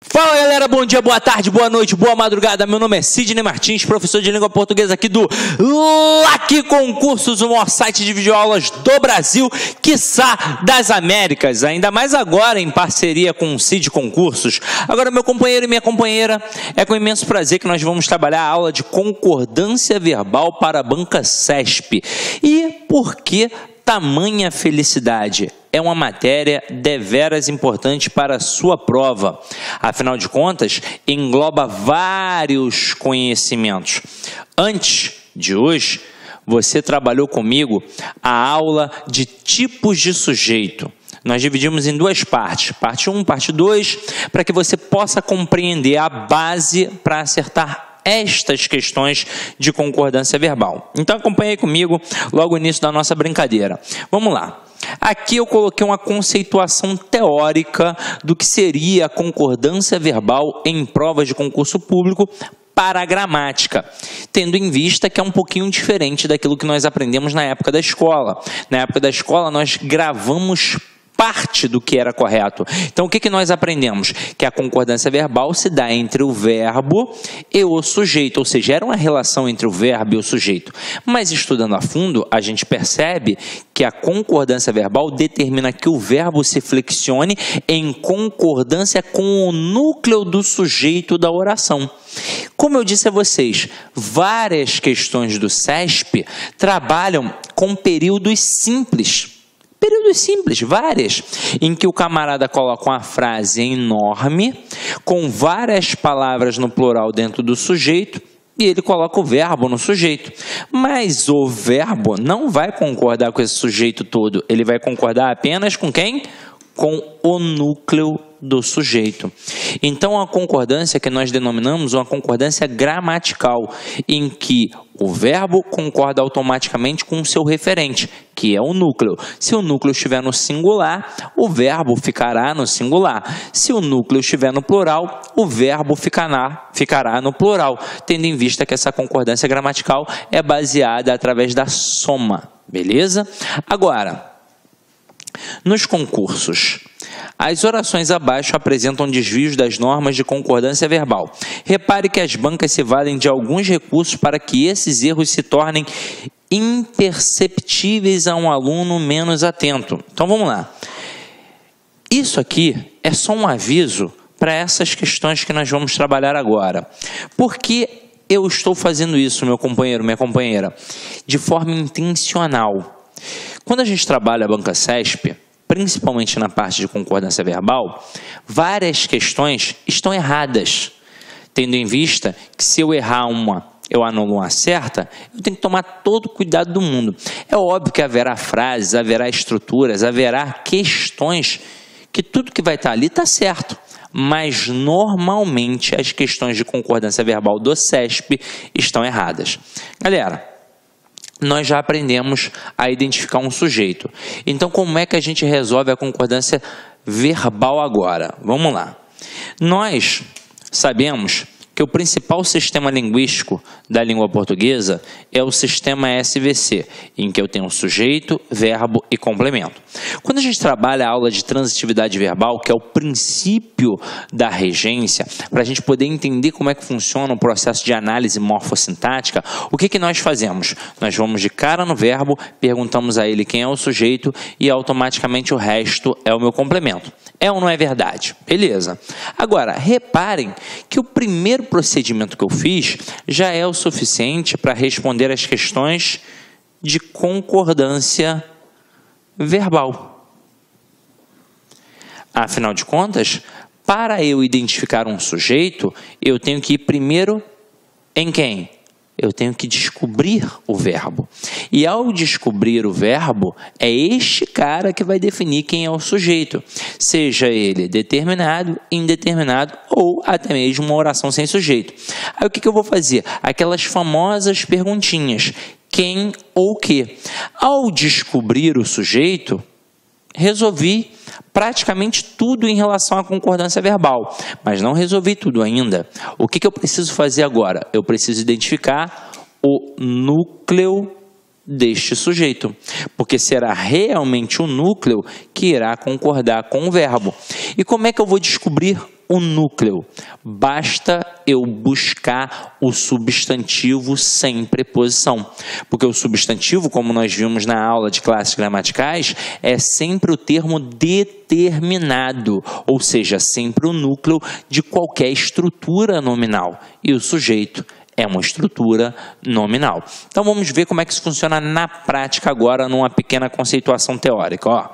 Fala galera, bom dia, boa tarde, boa noite, boa madrugada. Meu nome é Sidney Martins, professor de língua portuguesa aqui do LAC Concursos, o maior site de videoaulas do Brasil, quiçá das Américas, ainda mais agora em parceria com o CID Concursos. Agora, meu companheiro e minha companheira, é com imenso prazer que nós vamos trabalhar a aula de concordância verbal para a banca CESP. E por que tamanha felicidade? É uma matéria deveras importante para a sua prova. Afinal de contas, engloba vários conhecimentos. Antes de hoje, você trabalhou comigo a aula de tipos de sujeito. Nós dividimos em duas partes, parte 1, parte 2, para que você possa compreender a base para acertar estas questões de concordância verbal. Então acompanhe comigo logo o início da nossa brincadeira. Vamos lá. Aqui eu coloquei uma conceituação teórica do que seria a concordância verbal em provas de concurso público para a gramática, tendo em vista que é um pouquinho diferente daquilo que nós aprendemos na época da escola. Na época da escola nós gravamos parte do que era correto. Então, o que nós aprendemos? Que a concordância verbal se dá entre o verbo e o sujeito, ou seja, era uma relação entre o verbo e o sujeito. Mas, estudando a fundo, a gente percebe que a concordância verbal determina que o verbo se flexione em concordância com o núcleo do sujeito da oração. Como eu disse a vocês, várias questões do CESP trabalham com períodos simples. Períodos simples, várias, em que o camarada coloca uma frase enorme, com várias palavras no plural dentro do sujeito, e ele coloca o verbo no sujeito. Mas o verbo não vai concordar com esse sujeito todo, ele vai concordar apenas com quem? Com o núcleo do sujeito. Então, a concordância que nós denominamos uma concordância gramatical, em que o verbo concorda automaticamente com o seu referente, que é o núcleo. Se o núcleo estiver no singular, o verbo ficará no singular. Se o núcleo estiver no plural, o verbo ficará no plural, tendo em vista que essa concordância gramatical é baseada através da soma. Beleza? Agora, nos concursos, as orações abaixo apresentam desvios das normas de concordância verbal. Repare que as bancas se valem de alguns recursos para que esses erros se tornem imperceptíveis a um aluno menos atento. Então vamos lá. Isso aqui é só um aviso para essas questões que nós vamos trabalhar agora. Por que eu estou fazendo isso, meu companheiro, minha companheira? De forma intencional. Quando a gente trabalha a banca CESP, principalmente na parte de concordância verbal, várias questões estão erradas, tendo em vista que se eu errar uma, eu anulo uma certa, eu tenho que tomar todo o cuidado do mundo. É óbvio que haverá frases, haverá estruturas, haverá questões que tudo que vai estar ali está certo, mas normalmente as questões de concordância verbal do CESP estão erradas. Galera, nós já aprendemos a identificar um sujeito. Então, como é que a gente resolve a concordância verbal agora? Vamos lá. Nós sabemos que o principal sistema linguístico da língua portuguesa é o sistema SVC, em que eu tenho sujeito, verbo e complemento. Quando a gente trabalha a aula de transitividade verbal, que é o princípio da regência, para a gente poder entender como é que funciona o processo de análise morfossintática, o que nós fazemos? Nós vamos de cara no verbo, perguntamos a ele quem é o sujeito e automaticamente o resto é o meu complemento. É ou não é verdade? Beleza. Agora, reparem que o primeiro procedimento que eu fiz já é o suficiente para responder as questões de concordância verbal. Afinal de contas, para eu identificar um sujeito, eu tenho que ir primeiro em quem? Eu tenho que descobrir o verbo. E ao descobrir o verbo, é este cara que vai definir quem é o sujeito. Seja ele determinado, indeterminado ou até mesmo uma oração sem sujeito. Aí o que eu vou fazer? Aquelas famosas perguntinhas. Quem ou que? Ao descobrir o sujeito, resolvi praticamente tudo em relação à concordância verbal, mas não resolvi tudo ainda. O que eu preciso fazer agora? Eu preciso identificar o núcleo deste sujeito, porque será realmente o núcleo que irá concordar com o verbo. E como é que eu vou descobrir o núcleo? Basta eu buscar o substantivo sem preposição, porque o substantivo, como nós vimos na aula de classes gramaticais, é sempre o termo determinado, ou seja, sempre o núcleo de qualquer estrutura nominal, e o sujeito é uma estrutura nominal. Então vamos ver como é que isso funciona na prática agora, numa pequena conceituação teórica. Ó.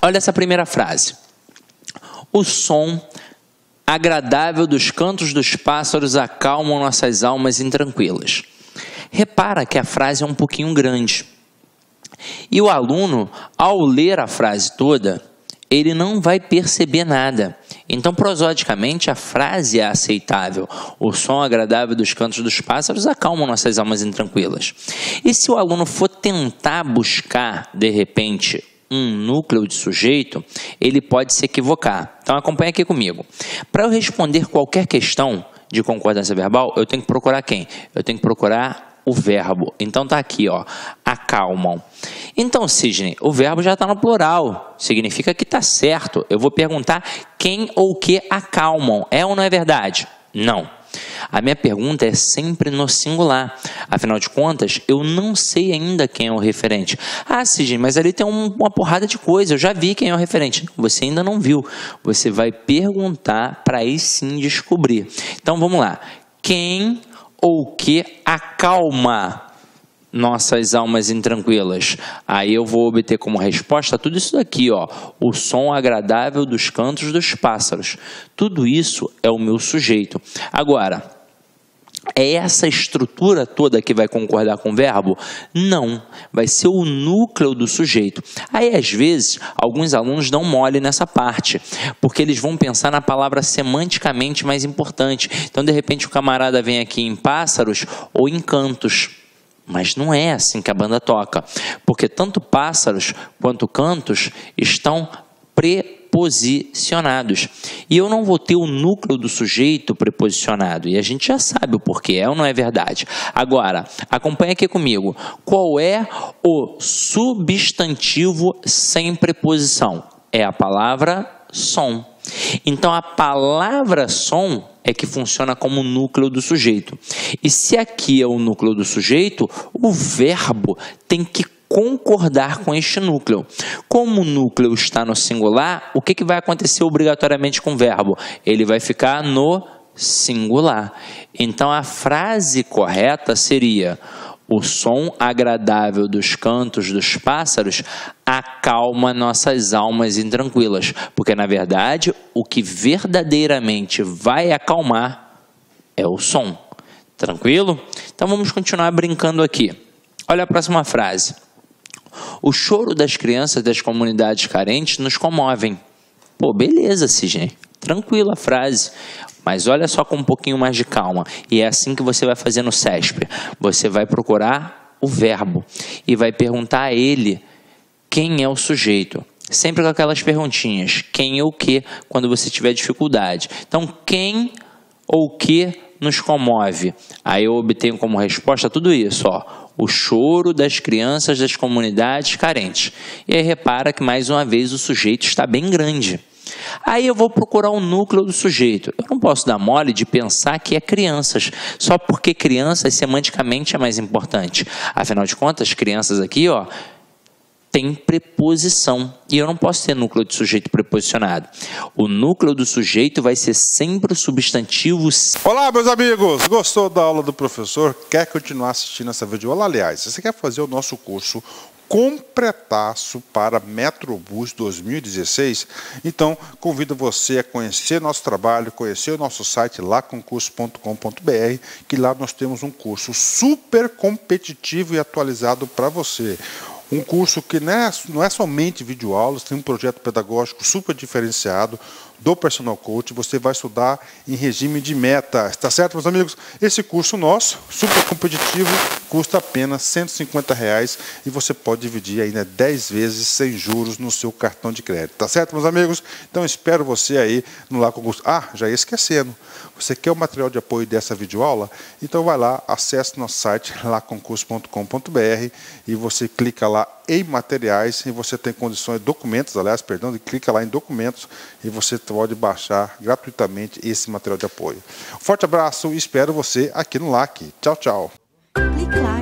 Olha essa primeira frase. O som agradável dos cantos dos pássaros acalmam nossas almas intranquilas. Repara que a frase é um pouquinho grande. E o aluno, ao ler a frase toda, ele não vai perceber nada. Então, prosodicamente, a frase é aceitável. O som agradável dos cantos dos pássaros acalma nossas almas intranquilas. E se o aluno for tentar buscar, de repente, um núcleo de sujeito, ele pode se equivocar. Então, acompanha aqui comigo. Para eu responder qualquer questão de concordância verbal, eu tenho que procurar quem? Eu tenho que procurar o verbo. Então tá aqui, ó, acalmam. Então, Sidney, o verbo já está no plural, significa que está certo. Eu vou perguntar quem ou que acalmam. É ou não é verdade? Não. A minha pergunta é sempre no singular. Afinal de contas, eu não sei ainda quem é o referente. Ah, Sidney, mas ali tem uma porrada de coisa. Eu já vi quem é o referente. Você ainda não viu. Você vai perguntar para aí sim descobrir. Então, vamos lá. Quem ou que acalma nossas almas intranquilas? Aí eu vou obter como resposta tudo isso daqui, ó. O som agradável dos cantos dos pássaros. Tudo isso é o meu sujeito. Agora, é essa estrutura toda que vai concordar com o verbo? Não, vai ser o núcleo do sujeito. Aí, às vezes, alguns alunos dão mole nessa parte, porque eles vão pensar na palavra semanticamente mais importante. Então, de repente, o camarada vem aqui em pássaros ou em cantos. Mas não é assim que a banda toca, porque tanto pássaros quanto cantos estão preposicionados. E eu não vou ter o núcleo do sujeito preposicionado. E a gente já sabe o porquê, é ou não é verdade? Agora, acompanha aqui comigo. Qual é o substantivo sem preposição? É a palavra som. Então, a palavra som é que funciona como núcleo do sujeito. E se aqui é o núcleo do sujeito, o verbo tem que concordar com este núcleo. Como o núcleo está no singular, o que vai acontecer obrigatoriamente com o verbo? Ele vai ficar no singular. Então, a frase correta seria: o som agradável dos cantos dos pássaros acalma nossas almas intranquilas. Porque, na verdade, o que verdadeiramente vai acalmar é o som. Tranquilo? Então, vamos continuar brincando aqui. Olha a próxima frase. O choro das crianças das comunidades carentes nos comovem. Pô, beleza, Sidney. Tranquila a frase. Mas olha só com um pouquinho mais de calma. E é assim que você vai fazer no CESP. Você vai procurar o verbo e vai perguntar a ele quem é o sujeito. Sempre com aquelas perguntinhas. Quem ou que, quando você tiver dificuldade. Então, quem ou que nos comove? Aí eu obtenho como resposta tudo isso, ó. O choro das crianças das comunidades carentes. E aí repara que, mais uma vez, o sujeito está bem grande. Aí eu vou procurar o núcleo do sujeito. Eu não posso dar mole de pensar que é crianças, só porque crianças semanticamente é mais importante. Afinal de contas, crianças aqui, ó, tem preposição. E eu não posso ter núcleo de sujeito preposicionado. O núcleo do sujeito vai ser sempre o substantivo. Olá, meus amigos! Gostou da aula do professor? Quer continuar assistindo essa videoaula? Aliás, se você quer fazer o nosso curso completaço para Metrobus 2016, então convido você a conhecer nosso trabalho, conhecer o nosso site laconcurso.com.br, que lá nós temos um curso super competitivo e atualizado para você. Um curso que não é somente videoaulas, tem um projeto pedagógico super diferenciado, do Personal Coach, você vai estudar em regime de meta, tá certo, meus amigos? Esse curso nosso, super competitivo, custa apenas R$150 e você pode dividir ainda 10 vezes sem juros no seu cartão de crédito, tá certo, meus amigos? Então espero você aí no Lá Concurso. Ah, já ia esquecendo, você quer o material de apoio dessa videoaula? Então vai lá, acesse nosso site laconcurso.com.br e você clica lá em materiais e você tem condições, documentos, aliás, perdão, e clica lá em documentos e você pode baixar gratuitamente esse material de apoio. Forte abraço e espero você aqui no LAC. Tchau, tchau. Clique lá.